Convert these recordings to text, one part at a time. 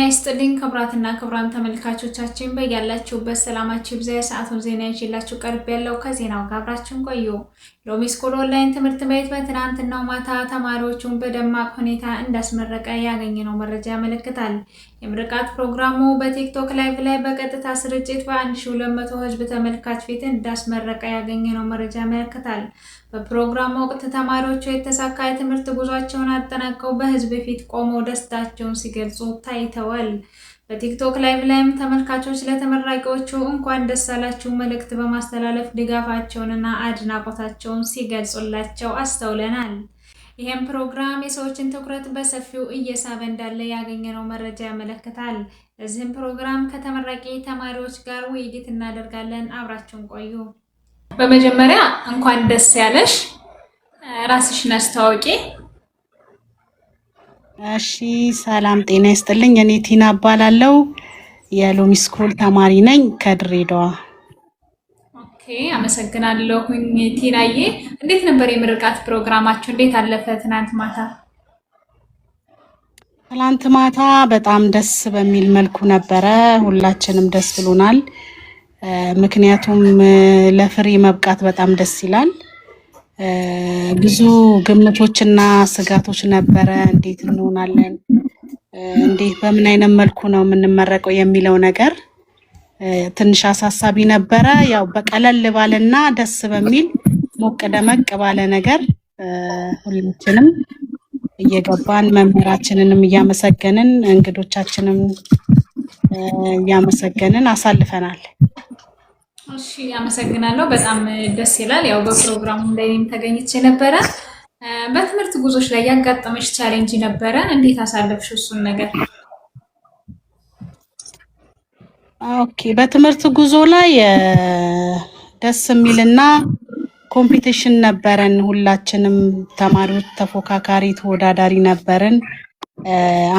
ይስጥልኝ ክብራትና ክብራን ተመልካቾቻችን በያላችሁበት ሰላማችሁ ይብዛ። የሰዓቱን ዜና ይዤላችሁ ቀርብ ያለው ከዜናው ጋር አብራችሁን ቆዩ። ሎሚ ስኩል ኦንላይን ትምህርት ቤት በትናንትናው ማታ ተማሪዎቹን በደማቅ ሁኔታ እንዳስመረቀ ያገኘነው መረጃ ያመለክታል። የምርቃት ፕሮግራሙ በቲክቶክ ላይቭ ላይ በቀጥታ ስርጭት በ1200 ህዝብ ተመልካች ፊት እንዳስመረቀ ያገኘነው መረጃ ያመለክታል። በፕሮግራሙ ወቅት ተማሪዎቹ የተሳካ የትምህርት ጉዟቸውን አጠናቀው በህዝብ ፊት ቆመው ደስታቸውን ሲገልጹ ታይተዋል። በቲክቶክ ላይቭ ላይም ተመልካቾች ለተመራቂዎቹ እንኳን ደስ አላችሁ መልእክት በማስተላለፍ ድጋፋቸውንና አድናቆታቸውን ሲገልጹላቸው አስተውለናል። ይህም ፕሮግራም የሰዎችን ትኩረት በሰፊው እየሳበ እንዳለ ያገኘነው መረጃ ያመለክታል። ለዚህም ፕሮግራም ከተመራቂ ተማሪዎች ጋር ውይይት እናደርጋለን። አብራችሁን ቆዩ። በመጀመሪያ እንኳን ደስ ያለሽ፣ ራስሽን አስተዋውቂ። እሺ፣ ሰላም ጤና ይስጥልኝ። እኔ ቲና እባላለሁ። የሎሚ ስኩል ተማሪ ነኝ ከድሬዳዋ። ኦኬ፣ አመሰግናለሁኝ ቲናዬ። እንዴት ነበር የምርቃት ፕሮግራማችሁ? እንዴት አለፈ ትናንት ማታ? ትናንት ማታ በጣም ደስ በሚል መልኩ ነበረ። ሁላችንም ደስ ብሎናል። ምክንያቱም ለፍሬ መብቃት በጣም ደስ ይላል። ብዙ ግምቶችና ስጋቶች ነበረ። እንዴት እንሆናለን፣ እንዴት በምን አይነት መልኩ ነው የምንመረቀው የሚለው ነገር ትንሽ አሳሳቢ ነበረ። ያው በቀለል ባለና ደስ በሚል ሞቅ ደመቅ ባለ ነገር ሁላችንም እየገባን መምህራችንንም እያመሰገንን እንግዶቻችንም እያመሰገንን አሳልፈናል። እሺ፣ አመሰግናለሁ። በጣም ደስ ይላል። ያው በፕሮግራሙ ላይም ተገኝቼ ነበረ። በትምህርት ጉዞሽ ላይ ያጋጠመሽ ቻሌንጅ ነበረ? እንዴት አሳለፍሽ እሱን ነገር? ኦኬ፣ በትምህርት ጉዞ ላይ ደስ የሚልና ኮምፒቲሽን ነበረን። ሁላችንም ተማሪዎች ተፎካካሪ ተወዳዳሪ ነበርን።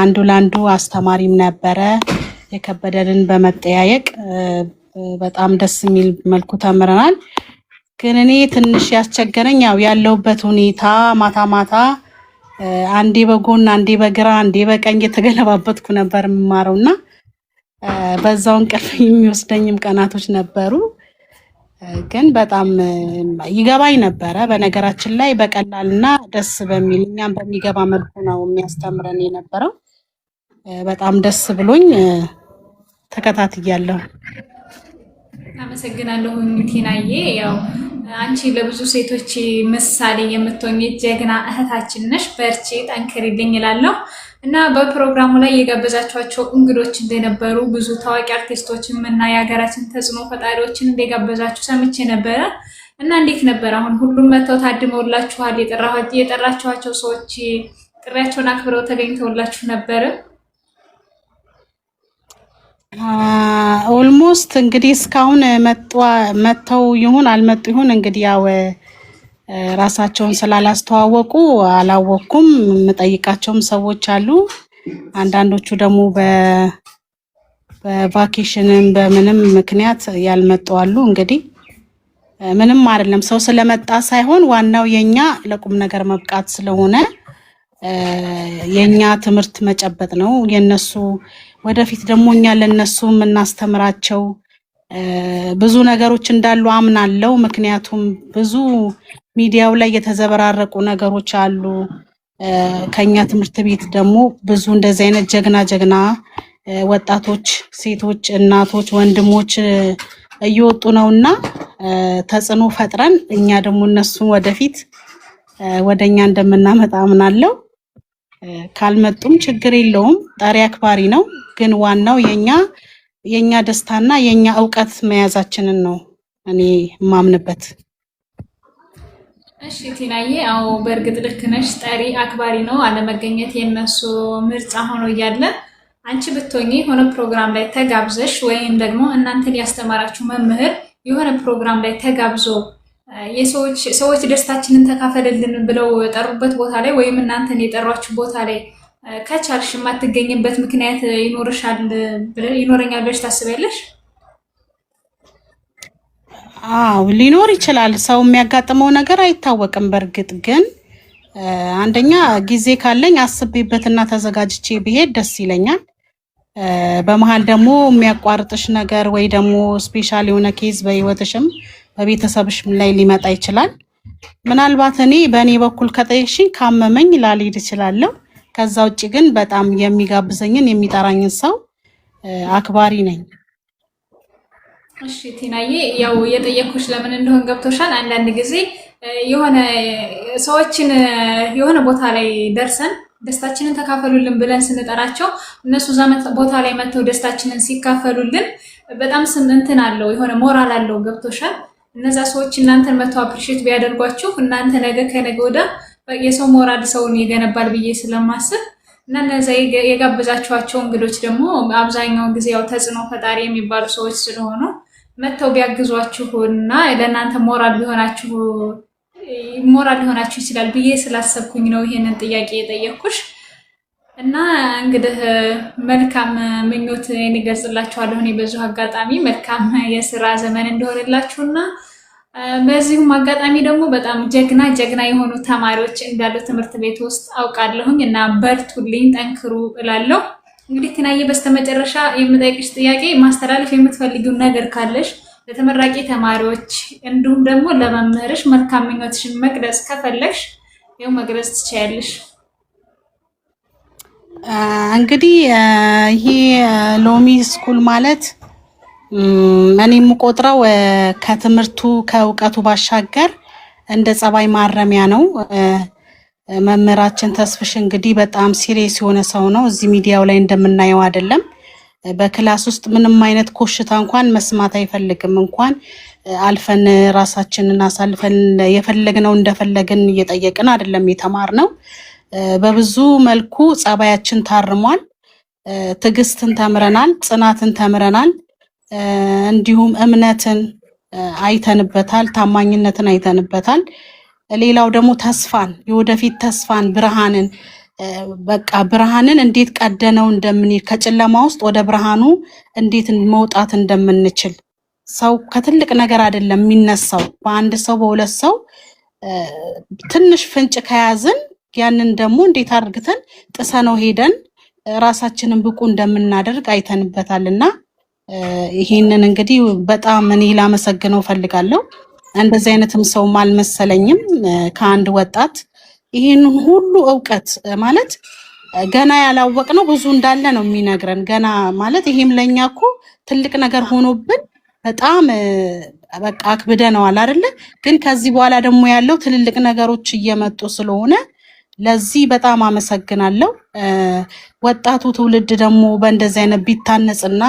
አንዱ ላንዱ አስተማሪም ነበረ። የከበደንን በመጠያየቅ በጣም ደስ የሚል መልኩ ተምረናል። ግን እኔ ትንሽ ያስቸገረኝ ያው ያለውበት ሁኔታ ማታ ማታ አንዴ በጎን አንዴ በግራ አንዴ በቀኝ የተገለባበጥኩ ነበር የምማረውና በዛው እንቅልፍ የሚወስደኝም ቀናቶች ነበሩ። ግን በጣም ይገባኝ ነበረ። በነገራችን ላይ በቀላልና ደስ በሚል እኛም በሚገባ መልኩ ነው የሚያስተምረን የነበረው። በጣም ደስ ብሎኝ ተከታትያለሁ። አመሰግናለሁ ቲናዬ። ያው አንቺ ለብዙ ሴቶች ምሳሌ የምትሆኚ ጀግና እህታችን ነሽ። በርቺ፣ ጠንክሪልኝ እላለሁ። እና በፕሮግራሙ ላይ የጋበዛችኋቸው እንግዶች እንደነበሩ ብዙ ታዋቂ አርቲስቶችም እና የሀገራችን ተጽዕኖ ፈጣሪዎችን እንደጋበዛችሁ ሰምቼ ነበረ። እና እንዴት ነበር? አሁን ሁሉም መተው ታድመውላችኋል? የጠራችኋቸው ሰዎች ጥሪያቸውን አክብረው ተገኝተውላችሁ ነበር? ኦልሞስት እንግዲህ እስካሁን መተው ይሁን አልመጡ ይሁን እንግዲህ ያው ራሳቸውን ስላላስተዋወቁ አላወኩም። የምጠይቃቸውም ሰዎች አሉ። አንዳንዶቹ ደግሞ በቫኬሽንም በምንም ምክንያት ያልመጡ አሉ። እንግዲህ ምንም አይደለም፣ ሰው ስለመጣ ሳይሆን ዋናው የኛ ለቁም ነገር መብቃት ስለሆነ የኛ ትምህርት መጨበጥ ነው። የነሱ ወደፊት ደግሞ እኛ ለነሱ የምናስተምራቸው ብዙ ነገሮች እንዳሉ አምናለሁ። ምክንያቱም ብዙ ሚዲያው ላይ የተዘበራረቁ ነገሮች አሉ። ከኛ ትምህርት ቤት ደግሞ ብዙ እንደዚህ አይነት ጀግና ወጣቶች፣ ሴቶች፣ እናቶች፣ ወንድሞች እየወጡ ነውና ተጽዕኖ ፈጥረን እኛ ደግሞ እነሱ ወደፊት ወደኛ እንደምናመጣ አምናለሁ። ካልመጡም ችግር የለውም፣ ጠሪ አክባሪ ነው። ግን ዋናው የኛ ደስታና የኛ ዕውቀት መያዛችንን ነው እኔ ማምንበት። እሺ ቲናዬ፣ አዎ በእርግጥ ልክ ነሽ። ጠሪ አክባሪ ነው። አለመገኘት የነሱ ምርጫ ሆኖ እያለ አንቺ ብትሆኚ የሆነ ፕሮግራም ላይ ተጋብዘሽ ወይም ደግሞ እናንተን ያስተማራችሁ መምህር የሆነ ፕሮግራም ላይ ተጋብዞ ሰዎች ደስታችንን ተካፈለልን ብለው የጠሩበት ቦታ ላይ ወይም እናንተን የጠሯችሁ ቦታ ላይ ከቻልሽ የማትገኝበት ምክንያት ይኖረኛል ብለሽ ታስቢያለሽ? ሊኖር ይችላል። ሰው የሚያጋጥመው ነገር አይታወቅም። በእርግጥ ግን አንደኛ ጊዜ ካለኝ አስቤበትና ተዘጋጅቼ ብሄድ ደስ ይለኛል። በመሃል ደግሞ የሚያቋርጥሽ ነገር ወይ ደግሞ ስፔሻል የሆነ ኬዝ በህይወትሽም በቤተሰብሽም ላይ ሊመጣ ይችላል። ምናልባት እኔ በእኔ በኩል ከጠየቅሽኝ ካመመኝ ላልሄድ እችላለሁ። ከዛ ውጭ ግን በጣም የሚጋብዘኝን የሚጠራኝን ሰው አክባሪ ነኝ። እሺ ቲናዬ፣ ያው የጠየኩሽ ለምን እንደሆነ ገብቶሻል። አንዳንድ ጊዜ የሆነ ሰዎችን የሆነ ቦታ ላይ ደርሰን ደስታችንን ተካፈሉልን ብለን ስንጠራቸው እነሱ እዛ ቦታ ላይ መጥተው ደስታችንን ሲካፈሉልን በጣም እንትን አለው፣ የሆነ ሞራል አለው። ገብቶሻል። እነዛ ሰዎች እናንተን መተው አፕሪሼት ቢያደርጓችሁ እናንተ ነገ ከነገ ወዲያ የሰው ሞራል ሰውን ይገነባል ብዬ ስለማስብ እና እነዛ የጋበዛችኋቸው እንግዶች ደግሞ አብዛኛውን ጊዜ ያው ተጽዕኖ ፈጣሪ የሚባሉ ሰዎች ስለሆኑ መተው ቢያግዟችሁ እና ለእናንተ ሞራል ሊሆናችሁ ይችላል ብዬ ስላሰብኩኝ ነው ይሄንን ጥያቄ የጠየኩሽ። እና እንግዲህ መልካም ምኞት እንገልጽላችኋለሁ። እኔ በዚሁ አጋጣሚ መልካም የስራ ዘመን እንደሆነላችሁና በዚሁም አጋጣሚ ደግሞ በጣም ጀግና የሆኑ ተማሪዎች እንዳሉ ትምህርት ቤት ውስጥ አውቃለሁኝ እና በርቱልኝ፣ ጠንክሩ እላለሁ። እንግዲህ ቲናዬ በስተመጨረሻ የምጠይቅሽ ጥያቄ ማስተላለፍ የምትፈልጊው ነገር ካለሽ ለተመራቂ ተማሪዎች እንዲሁም ደግሞ ለመምህርሽ መልካም ምኞትሽን መግለጽ ከፈለግሽ ይኸው መግለጽ ትችያለሽ። እንግዲህ ይሄ ሎሚ ስኩል ማለት እኔ የምቆጥረው ከትምህርቱ ከእውቀቱ ባሻገር እንደ ጸባይ ማረሚያ ነው። መምህራችን ተስፍሽ እንግዲህ በጣም ሲሪየስ የሆነ ሰው ነው። እዚህ ሚዲያው ላይ እንደምናየው አይደለም። በክላስ ውስጥ ምንም አይነት ኮሽታ እንኳን መስማት አይፈልግም። እንኳን አልፈን ራሳችንን አሳልፈን የፈለግነው እንደፈለግን እየጠየቅን አይደለም የተማርነው። በብዙ መልኩ ጸባያችን ታርሟል። ትዕግስትን ተምረናል፣ ጽናትን ተምረናል። እንዲሁም እምነትን አይተንበታል፣ ታማኝነትን አይተንበታል። ሌላው ደግሞ ተስፋን፣ የወደፊት ተስፋን፣ ብርሃንን በቃ ብርሃንን እንዴት ቀደነው እንደምንሄድ ከጨለማ ውስጥ ወደ ብርሃኑ እንዴት መውጣት እንደምንችል ሰው ከትልቅ ነገር አይደለም የሚነሳው። በአንድ ሰው በሁለት ሰው ትንሽ ፍንጭ ከያዝን ያንን ደግሞ እንዴት አድርገን ጥሰነው ሄደን ራሳችንን ብቁ እንደምናደርግ አይተንበታልና ይሄንን እንግዲህ በጣም እኔ ላመሰግነው ፈልጋለሁ። እንደዚህ አይነትም ሰው አልመሰለኝም ከአንድ ወጣት ይሄንን ሁሉ ዕውቀት ማለት ገና ያላወቅነው ብዙ እንዳለ ነው የሚነግረን። ገና ማለት ይሄም ለኛ እኮ ትልቅ ነገር ሆኖብን በጣም በቃ አክብደነዋል አይደለ? ግን ከዚህ በኋላ ደግሞ ያለው ትልልቅ ነገሮች እየመጡ ስለሆነ ለዚህ በጣም አመሰግናለሁ። ወጣቱ ትውልድ ደግሞ በእንደዚህ አይነት ቢታነጽና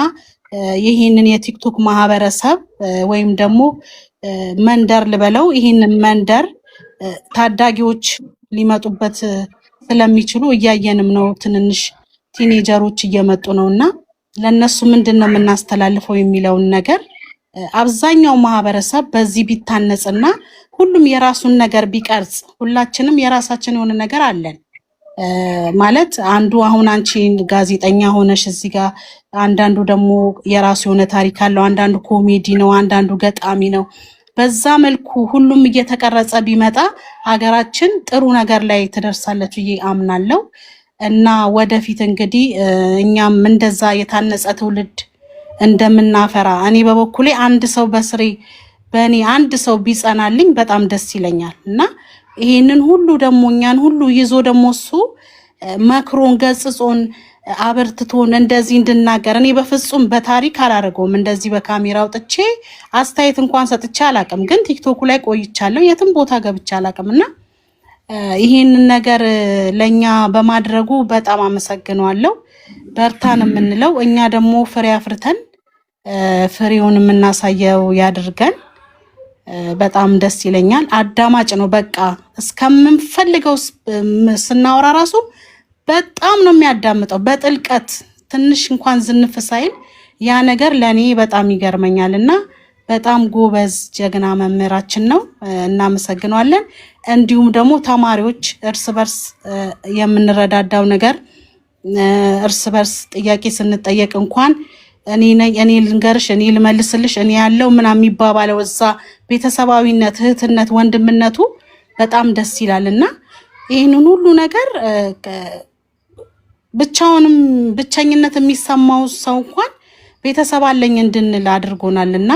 ይሄንን የቲክቶክ ማህበረሰብ ወይም ደግሞ መንደር ልበለው ይሄንን መንደር ታዳጊዎች ሊመጡበት ስለሚችሉ እያየንም ነው። ትንንሽ ቲኔጀሮች እየመጡ ነውና ለነሱ ምንድነው የምናስተላልፈው የሚለውን ነገር አብዛኛው ማህበረሰብ በዚህ ቢታነጽና ሁሉም የራሱን ነገር ቢቀርጽ፣ ሁላችንም የራሳችን የሆነ ነገር አለን ማለት አንዱ አሁን አንቺ ጋዜጠኛ ሆነሽ እዚህ ጋር አንዳንዱ ደግሞ የራሱ የሆነ ታሪክ አለው፣ አንዳንዱ ኮሜዲ ነው፣ አንዳንዱ ገጣሚ ነው። በዛ መልኩ ሁሉም እየተቀረጸ ቢመጣ ሀገራችን ጥሩ ነገር ላይ ትደርሳለች ብዬ አምናለሁ እና ወደፊት እንግዲህ እኛም እንደዛ የታነጸ ትውልድ እንደምናፈራ እኔ በበኩሌ አንድ ሰው በስሬ በእኔ አንድ ሰው ቢጸናልኝ በጣም ደስ ይለኛል እና ይሄንን ሁሉ ደግሞ እኛን ሁሉ ይዞ ደግሞ እሱ መክሮን ገጽጾን አበርትቶን እንደዚህ እንድናገር እኔ በፍጹም በታሪክ አላደርገውም። እንደዚህ በካሜራ አውጥቼ አስተያየት እንኳን ሰጥቼ አላቅም። ግን ቲክቶክ ላይ ቆይቻለሁ፣ የትም ቦታ ገብቼ አላቅም እና ይሄንን ነገር ለኛ በማድረጉ በጣም አመሰግነዋለሁ። በርታን የምንለው እኛ ደግሞ ፍሬ አፍርተን ፍሬውን የምናሳየው ያድርገን። በጣም ደስ ይለኛል። አዳማጭ ነው። በቃ እስከምንፈልገው ስናወራ ራሱ በጣም ነው የሚያዳምጠው በጥልቀት ትንሽ እንኳን ዝንፍ ሳይል ያ ነገር ለኔ በጣም ይገርመኛል እና በጣም ጎበዝ ጀግና መምህራችን ነው። እናመሰግናለን። እንዲሁም ደግሞ ተማሪዎች እርስ በርስ የምንረዳዳው ነገር እርስ በርስ ጥያቄ ስንጠየቅ እንኳን እኔ ልንገርሽ፣ እኔ ልመልስልሽ፣ እኔ ያለው ምናምን የሚባባለው እዛ ቤተሰባዊነት፣ እህትነት፣ ወንድምነቱ በጣም ደስ ይላልና ይህንን ሁሉ ነገር ብቻውንም ብቸኝነት የሚሰማው ሰው እንኳን ቤተሰብ አለኝ እንድንል አድርጎናልና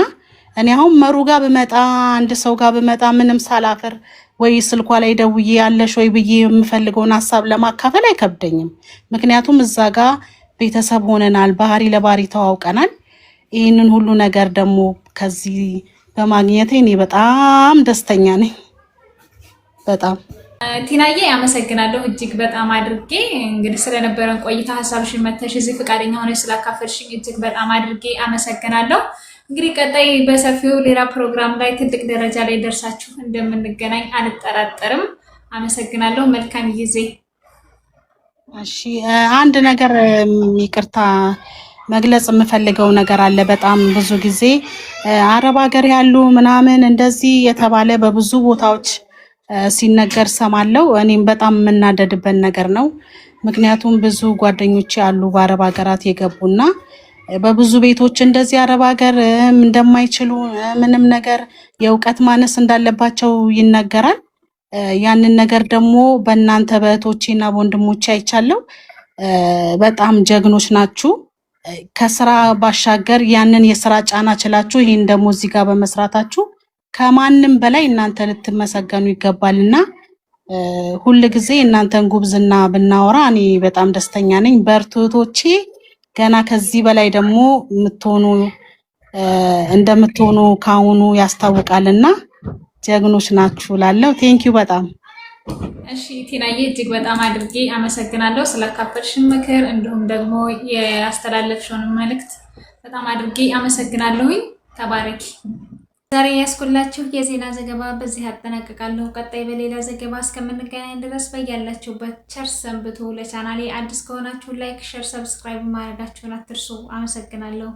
እኔ አሁን መሩ ጋር ብመጣ አንድ ሰው ጋር ብመጣ ምንም ሳላፈር ወይ ስልኳ ላይ ደውዬ ያለሽ ወይ ብዬ የምፈልገውን ሀሳብ ለማካፈል አይከብደኝም። ምክንያቱም እዛ ጋር ቤተሰብ ሆነናል፣ ባህሪ ለባህሪ ተዋውቀናል። ይህንን ሁሉ ነገር ደግሞ ከዚህ በማግኘቴ እኔ በጣም ደስተኛ ነኝ። በጣም ቲናዬ አመሰግናለሁ እጅግ በጣም አድርጌ። እንግዲህ ስለነበረን ቆይታ ሀሳብሽን መተሽ እዚህ ፈቃደኛ ሆነሽ ስላካፈልሽኝ እጅግ በጣም አድርጌ አመሰግናለሁ። እንግዲህ ቀጣይ በሰፊው ሌላ ፕሮግራም ላይ ትልቅ ደረጃ ላይ ደርሳችሁ እንደምንገናኝ አልጠራጠርም። አመሰግናለሁ። መልካም ጊዜ። እሺ፣ አንድ ነገር ይቅርታ መግለጽ የምፈልገው ነገር አለ። በጣም ብዙ ጊዜ አረብ ሀገር ያሉ ምናምን እንደዚህ የተባለ በብዙ ቦታዎች ሲነገር ሰማለው። እኔም በጣም የምናደድበት ነገር ነው። ምክንያቱም ብዙ ጓደኞች ያሉ በአረብ ሀገራት የገቡና በብዙ ቤቶች እንደዚህ አረብ ሀገር እንደማይችሉ ምንም ነገር የእውቀት ማነስ እንዳለባቸው ይነገራል። ያንን ነገር ደግሞ በእናንተ በእህቶቼና በወንድሞቼ አይቻለው። በጣም ጀግኖች ናችሁ። ከስራ ባሻገር ያንን የስራ ጫና ችላችሁ ይሄን ደግሞ እዚህ ጋር በመስራታችሁ ከማንም በላይ እናንተ ልትመሰገኑ ይገባልና ሁል ጊዜ እናንተን ጉብዝና ብናወራ እኔ በጣም ደስተኛ ነኝ። በርቱ እህቶቼ። ገና ከዚህ በላይ ደግሞ እንደምትሆኑ ካሁኑ ያስታውቃልና ጀግኖች ናችሁ ላለው ቴንኪው በጣም። እሺ ቲናዬ እጅግ በጣም አድርጌ አመሰግናለሁ ስላካፈልሽን ምክር እንዲሁም ደግሞ ያስተላለፍሽውን መልእክት በጣም አድርጌ አመሰግናለሁኝ። ተባረኪ። ዛሬ ያስኩላችሁ የዜና ዘገባ በዚህ አጠናቅቃለሁ። ቀጣይ በሌላ ዘገባ እስከምንገናኝ ድረስ በያላችሁበት ቸር ሰንብቱ። ለቻናሌ አዲስ ከሆናችሁ ላይክ፣ ሼር፣ ሰብስክራይብ ማድረጋችሁን አትርሱ። አመሰግናለሁ።